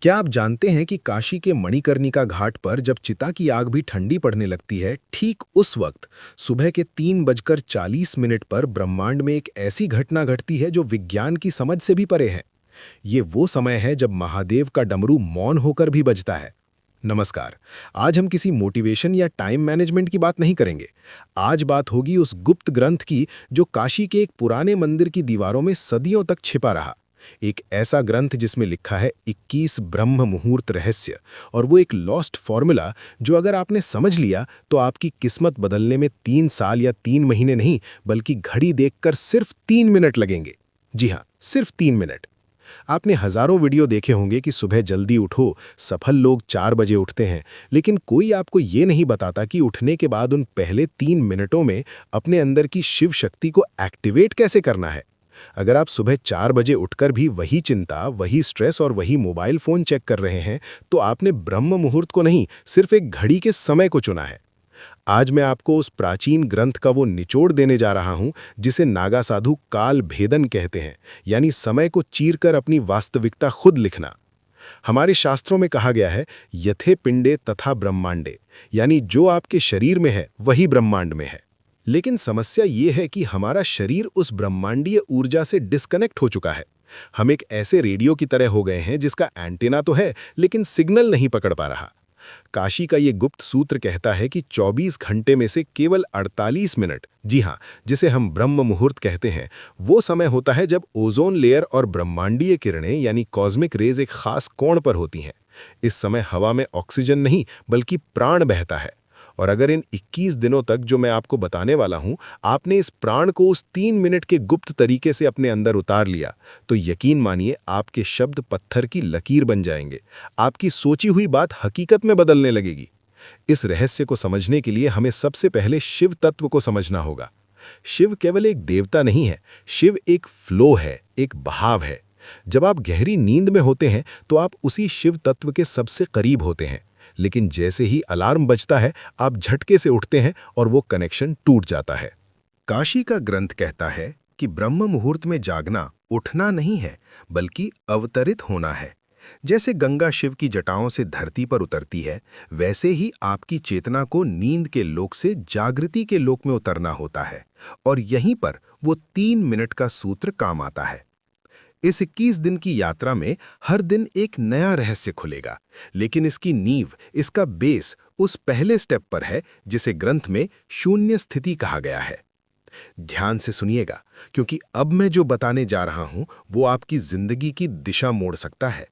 क्या आप जानते हैं कि काशी के मणिकर्णिका घाट पर जब चिता की आग भी ठंडी पड़ने लगती है, ठीक उस वक्त सुबह के 3:40 पर ब्रह्मांड में एक ऐसी घटना घटती है जो विज्ञान की समझ से भी परे है। ये वो समय है जब महादेव का डमरू मौन होकर भी बजता है। नमस्कार। आज हम किसी मोटिवेशन या टाइम मैनेजमेंट की बात नहीं करेंगे। आज बात होगी उस गुप्त ग्रंथ की जो काशी के एक पुराने मंदिर की दीवारों में सदियों तक छिपा रहा। एक ऐसा ग्रंथ जिसमें लिखा है 21 ब्रह्म मुहूर्त रहस्य, और वो एक लॉस्ट फॉर्मूला जो अगर आपने समझ लिया तो आपकी किस्मत बदलने में 3 साल या 3 महीने नहीं बल्कि घड़ी देखकर सिर्फ 3 मिनट लगेंगे। जी हाँ, सिर्फ 3 मिनट। आपने हजारों वीडियो देखे होंगे कि सुबह जल्दी उठो, सफल लोग 4 बजे उठते हैं, लेकिन कोई आपको ये नहीं बताता कि उठने के बाद उन पहले 3 मिनटों में अपने अंदर की शिव शक्ति को एक्टिवेट कैसे करना है। अगर आप सुबह 4 बजे उठकर भी वही चिंता, वही स्ट्रेस और वही मोबाइल फोन चेक कर रहे हैं, तो आपने ब्रह्म मुहूर्त को नहीं, सिर्फ एक घड़ी के समय को चुना है। आज मैं आपको उस प्राचीन ग्रंथ का वो निचोड़ देने जा रहा हूं जिसे नागा साधु काल भेदन कहते हैं, यानी समय को चीरकर अपनी वास्तविकता खुद लिखना। हमारे शास्त्रों में कहा गया है, यथे पिंडे तथा ब्रह्मांडे, यानी जो आपके शरीर में है वही ब्रह्मांड में है। लेकिन समस्या ये है कि हमारा शरीर उस ब्रह्मांडीय ऊर्जा से डिस्कनेक्ट हो चुका है। हम एक ऐसे रेडियो की तरह हो गए हैं जिसका एंटीना तो है लेकिन सिग्नल नहीं पकड़ पा रहा। काशी का ये गुप्त सूत्र कहता है कि 24 घंटे में से केवल 48 मिनट, जी हाँ, जिसे हम ब्रह्म मुहूर्त कहते हैं, वो समय होता है जब ओजोन लेयर और ब्रह्मांडीय किरणें यानी कॉस्मिक रेज एक खास कोण पर होती हैं। इस समय हवा में ऑक्सीजन नहीं बल्कि प्राण बहता है। और अगर इन 21 दिनों तक जो मैं आपको बताने वाला हूं, आपने इस प्राण को उस 3 मिनट के गुप्त तरीके से अपने अंदर उतार लिया, तो यकीन मानिए आपके शब्द पत्थर की लकीर बन जाएंगे। आपकी सोची हुई बात हकीकत में बदलने लगेगी। इस रहस्य को समझने के लिए हमें सबसे पहले शिव तत्व को समझना होगा। शिव केवल एक देवता नहीं है, शिव एक फ्लो है, एक बहाव है। जब आप गहरी नींद में होते हैं तो आप उसी शिव तत्व के सबसे करीब होते हैं, लेकिन जैसे ही अलार्म बजता है आप झटके से उठते हैं और वो कनेक्शन टूट जाता है। काशी का ग्रंथ कहता है कि ब्रह्म मुहूर्त में जागना उठना नहीं है बल्कि अवतरित होना है। जैसे गंगा शिव की जटाओं से धरती पर उतरती है, वैसे ही आपकी चेतना को नींद के लोक से जागृति के लोक में उतरना होता है, और यहीं पर वो 3 मिनट का सूत्र काम आता है। इस 21 दिन की यात्रा में हर दिन एक नया रहस्य खुलेगा, लेकिन इसकी नींव, इसका बेस उस पहले स्टेप पर है जिसे ग्रंथ में शून्य स्थिति कहा गया है। ध्यान से सुनिएगा, क्योंकि अब मैं जो बताने जा रहा हूं वो आपकी जिंदगी की दिशा मोड़ सकता है।